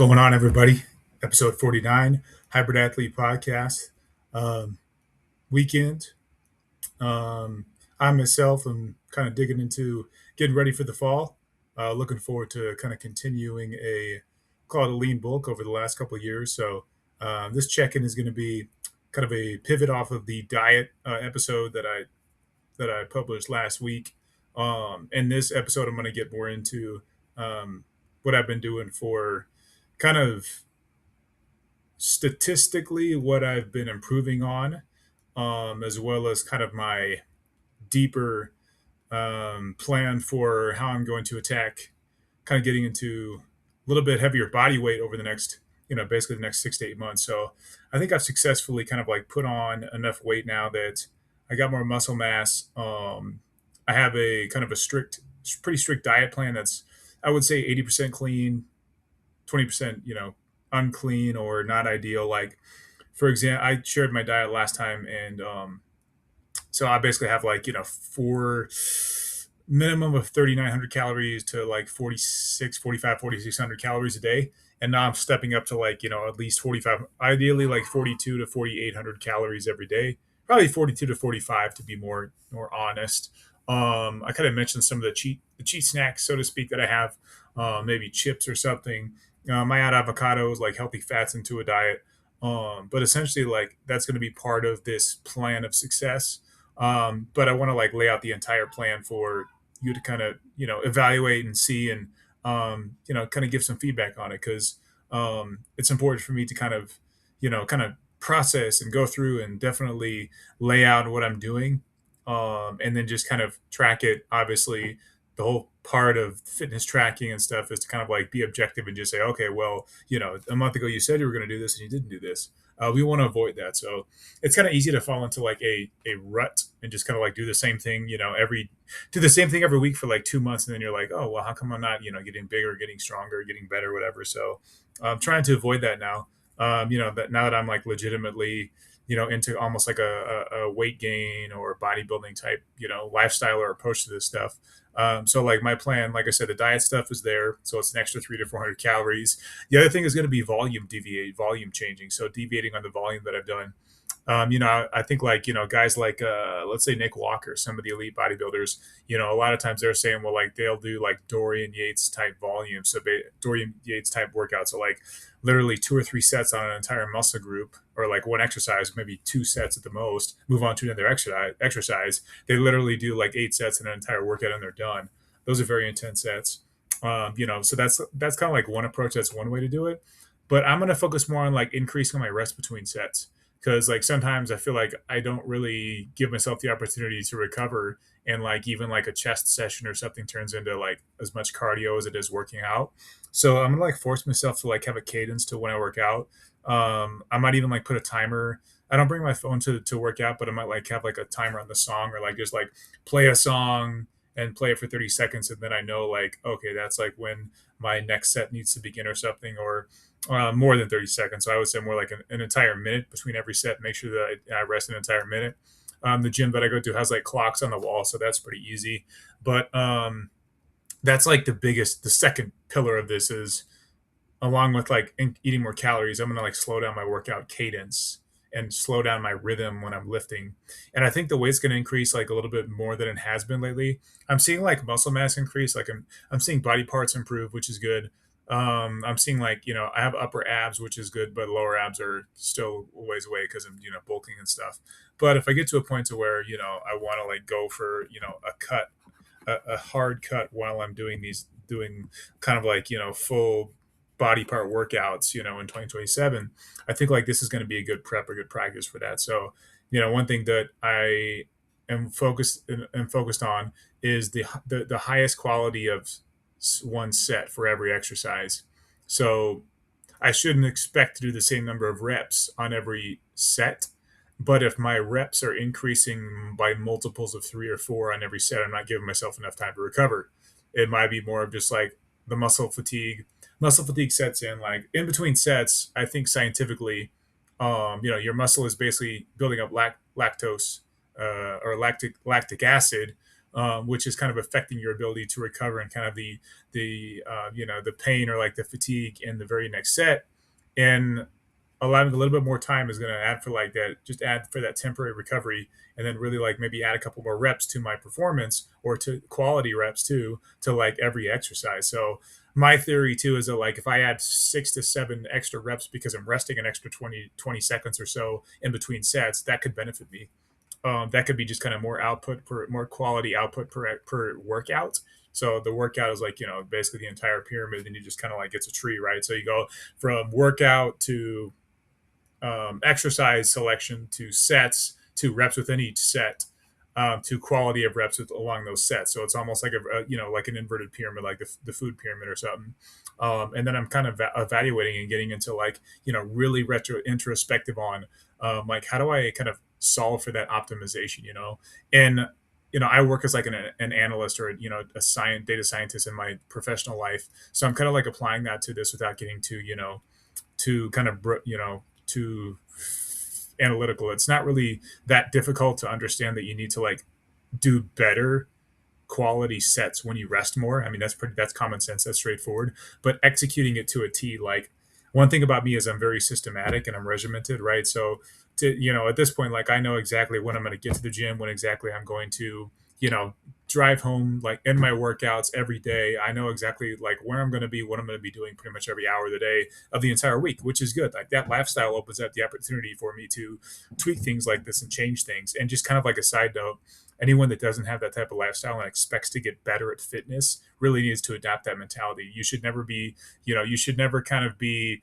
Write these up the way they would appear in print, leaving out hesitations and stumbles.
going on, everybody? Episode 49, Hybrid Athlete Podcast. Um, Weekend. I myself am kind of digging into getting ready for the fall. Looking forward to kind of continuing call it a lean bulk over the last couple of years. So this check-in is going to be kind of a pivot off of the diet episode that I published last week. In this episode, I'm going to get more into um, what I've been doing for kind of statistically what I've been improving on, as well as kind of my deeper plan for how I'm going to attack, kind of getting into a little bit heavier body weight over the next, basically the next 6 to 8 months. So I think I've successfully kind of like put on enough weight now that I got more muscle mass. I have a kind of a pretty strict diet plan that's, I would say, 80% clean, 20%, unclean or not ideal. Like, for example, I shared my diet last time, and so I basically have like four minimum of 3,900 calories to like 4,600 calories a day, and now I'm stepping up to like at least 45, ideally like 42 to 4,800 calories every day, probably 42 to 45 to be more honest. I kind of mentioned some of the cheat snacks, so to speak, that I have, maybe chips or something. I add avocados, like healthy fats, into a diet. But essentially, like that's going to be part of this plan of success. But I want to like lay out the entire plan for you to kind of evaluate and see, and kind of give some feedback on it, because it's important for me to kind of process and go through and definitely lay out what I'm doing, and then just kind of track it. Obviously, the whole part of fitness tracking and stuff is to kind of like be objective and just say, okay, well, a month ago you said you were going to do this and you didn't do this. We want to avoid that. So it's kind of easy to fall into like a rut and just kind of like do the same thing every week for like 2 months, and then you're like, oh well, how come I'm not getting bigger, getting stronger, getting better, whatever. So I'm trying to avoid that now. That now that I'm like legitimately into almost like a weight gain or bodybuilding type lifestyle or approach to this stuff. So like my plan, like I said, the diet stuff is there, so it's an extra 300 to 400 calories. The other thing is going to be volume changing. So deviating on the volume that I've done. I think like guys like let's say Nick Walker, some of the elite bodybuilders. A lot of times they're saying, well, like they'll do like Dorian Yates type volume, so Dorian Yates type workout. So like literally 2 or 3 sets on an entire muscle group, or like one exercise, maybe 2 sets at the most. Move on to another exercise. They literally do like 8 sets in an entire workout and they're done. Those are very intense sets. So that's kind of like one approach. That's one way to do it. But I'm gonna focus more on like increasing my rest between sets, because like sometimes I feel like I don't really give myself the opportunity to recover, and like even like a chest session or something turns into like as much cardio as it is working out. So I'm gonna like force myself to like have a cadence to when I work out. I might even like put a timer. I don't bring my phone to work out, but I might like have like a timer on the song, or like just like play a song and play it for 30 seconds, and then I know like, okay, that's like when my next set needs to begin or something, or more than 30 seconds. So I would say more like an entire minute between every set. Make sure that I rest an entire minute. The gym that I go to has like clocks on the wall, so that's pretty easy. But that's like the second pillar of this is, along with like eating more calories, I'm gonna like slow down my workout cadence and slow down my rhythm when I'm lifting. And I think the weight's gonna increase like a little bit more than it has been lately. I'm seeing like muscle mass increase, like I'm seeing body parts improve, which is good. I'm seeing like I have upper abs, which is good, but lower abs are still a ways away because I'm bulking and stuff. But if I get to a point to where I want to like go for a cut, a hard cut while I'm doing kind of like full body part workouts in 2027, I think like this is going to be a good prep or good practice for that. So one thing that I am focused on is the highest quality of one set for every exercise. So I shouldn't expect to do the same number of reps on every set. But if my reps are increasing by multiples of 3 or 4 on every set, I'm not giving myself enough time to recover. It might be more of just like the muscle fatigue. Muscle fatigue sets in like in between sets. I think scientifically, your muscle is basically building up lactose, or lactic acid, which is kind of affecting your ability to recover and kind of the pain or like the fatigue in the very next set. And allowing a little bit more time is going to add for like that, just add for that temporary recovery, and then really like maybe add a couple more reps to my performance or to quality reps too, to like every exercise. So my theory too is that like if I add 6 to 7 extra reps because I'm resting an extra 20 seconds or so in between sets, that could benefit me. That could be just kind of more output per more quality output per workout. So the workout is like, basically the entire pyramid, and you just kind of like it's a tree, right? So you go from workout to exercise selection to sets to reps within each set, to quality of reps along those sets. So it's almost like like an inverted pyramid, like the food pyramid or something. And then I'm kind of evaluating and getting into like really retro introspective on like how do I kind of solve for that optimization, and I work as like an analyst or a science data scientist in my professional life, so I'm kind of like applying that to this without getting to to kind of to analytical. It's not really that difficult to understand that you need to like do better quality sets when you rest more. I mean, that's common sense, that's straightforward. But executing it to a T, like one thing about me is I'm very systematic and I'm regimented, right? So at this point, like I know exactly when I'm going to get to the gym, when exactly I'm going to, drive home, like in my workouts every day. I know exactly like where I'm going to be, what I'm going to be doing pretty much every hour of the day of the entire week, which is good. Like that lifestyle opens up the opportunity for me to tweak things like this and change things. And just kind of like a side note, anyone that doesn't have that type of lifestyle and expects to get better at fitness really needs to adapt that mentality. You should never be, you should never kind of be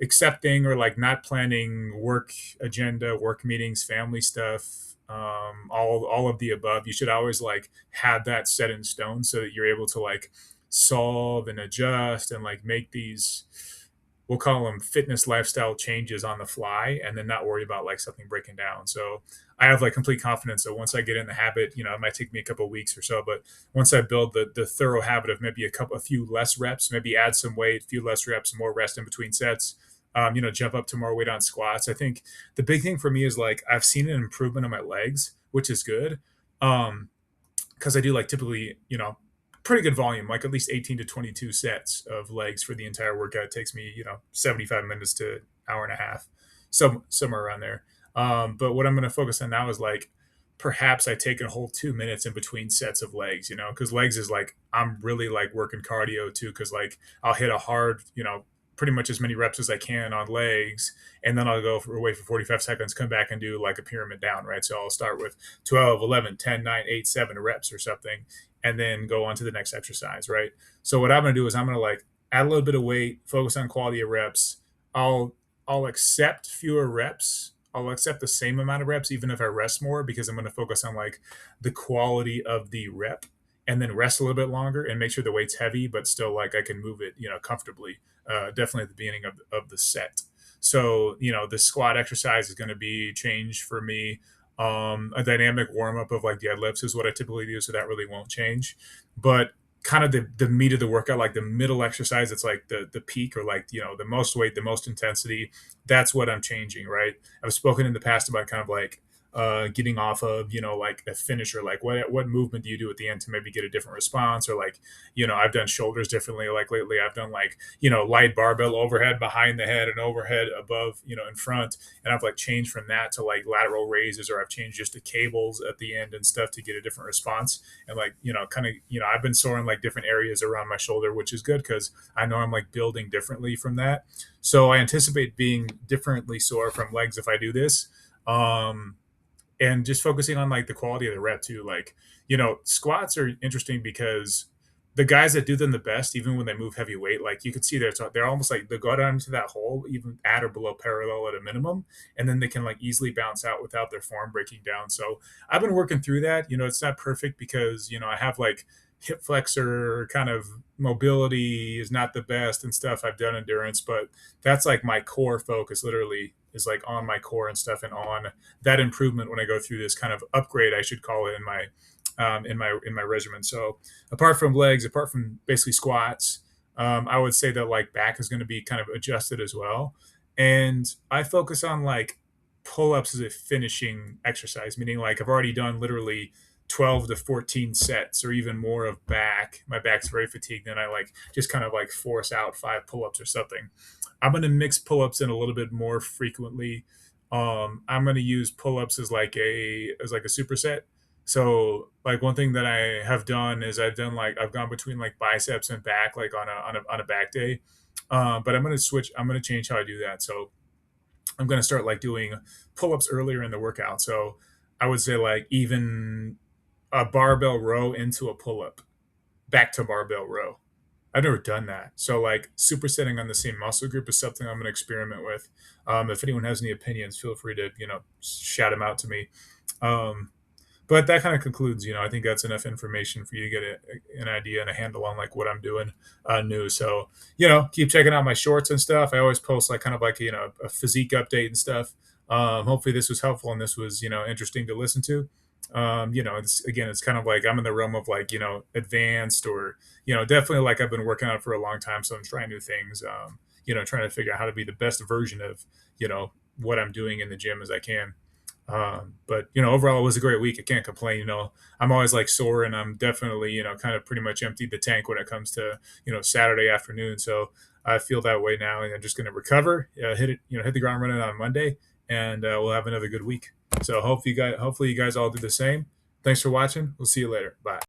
accepting or like not planning work agenda, work meetings, family stuff, all of the above. You should always like have that set in stone so that you're able to like solve and adjust and like make these, we'll call them fitness lifestyle changes on the fly, and then not worry about like something breaking down. So I have like complete confidence that once I get in the habit, it might take me a couple of weeks or so, but once I build the thorough habit of maybe a few less reps, maybe add some weight, a few less reps, more rest in between sets, jump up to more weight on squats. I think the big thing for me is like I've seen an improvement in my legs, which is good. Um, because I do like typically, pretty good volume, like at least 18 to 22 sets of legs for the entire workout. It takes me, 75 minutes to hour and a half, so somewhere around there. But what I'm going to focus on now is like perhaps I take a whole 2 minutes in between sets of legs, because legs is like I'm really like working cardio too, because like I'll hit a hard, pretty much as many reps as I can on legs, and then I'll go away for 45 seconds, come back and do like a pyramid down, right? So I'll start with 12, 11, 10, 9, 8, 7 reps or something, and then go on to the next exercise, right? So what I'm going to do is I'm going to like add a little bit of weight, focus on quality of reps. I'll I'll accept fewer reps. I'll accept the same amount of reps even if I rest more, because I'm going to focus on like the quality of the rep, and then rest a little bit longer and make sure the weight's heavy but still like I can move it, comfortably. Definitely at the beginning of the set. So the squat exercise is going to be changed for me. A dynamic warm up of like deadlifts is what I typically do, so that really won't change. But kind of the meat of the workout, like the middle exercise, it's like the peak, or like the most weight, the most intensity. That's what I'm changing, right? I've spoken in the past about kind of like getting off of like a finisher, like what movement do you do at the end to maybe get a different response, or like I've done shoulders differently, like lately I've done like light barbell overhead behind the head and overhead above in front, and I've like changed from that to like lateral raises, or I've changed just the cables at the end and stuff to get a different response. And like kind of I've been soaring like different areas around my shoulder, which is good because I know I'm like building differently from that. So I anticipate being differently sore from legs if I do this. And just focusing on like the quality of the rep too. Like, squats are interesting because the guys that do them the best, even when they move heavy weight, like you can see they're almost like they go down into that hole, even at or below parallel at a minimum, and then they can like easily bounce out without their form breaking down. So I've been working through that. It's not perfect because I have like hip flexor kind of mobility is not the best and stuff. I've done endurance, but that's like my core focus literally is like on my core and stuff, and on that improvement when I go through this kind of upgrade, I should call it, in my regimen. So apart from legs, apart from basically squats, I would say that like back is going to be kind of adjusted as well. And I focus on like pull ups as a finishing exercise, meaning like I've already done literally 12 to 14 sets or even more of back. My back's very fatigued, and I like just kind of like force out 5 pull-ups or something. I'm gonna mix pull-ups in a little bit more frequently. I'm gonna use pull-ups as like a superset. So like one thing that I have done is I've gone between like biceps and back like on a back day. But I'm gonna switch. I'm gonna change how I do that. So I'm gonna start like doing pull-ups earlier in the workout. So I would say like even a barbell row into a pull-up, back to barbell row. I've never done that. So like supersetting on the same muscle group is something I'm going to experiment with. If anyone has any opinions, feel free to shout them out to me. Um, but that kind of concludes. I think that's enough information for you to get an idea and a handle on like what I'm doing new. So keep checking out my shorts and stuff. I always post like kind of like a physique update and stuff. Hopefully this was helpful and this was interesting to listen to. It's kind of like I'm in the realm of like advanced or definitely like I've been working on it for a long time, so I'm trying new things. Trying to figure out how to be the best version of what I'm doing in the gym as I can. But overall, it was a great week. I can't complain. I'm always like sore, and I'm definitely kind of pretty much emptied the tank when it comes to Saturday afternoon. So I feel that way now, and I'm just going to recover, hit it, hit the ground running on Monday, and we'll have another good week. So hopefully you guys all do the same. Thanks for watching. We'll see you later. Bye.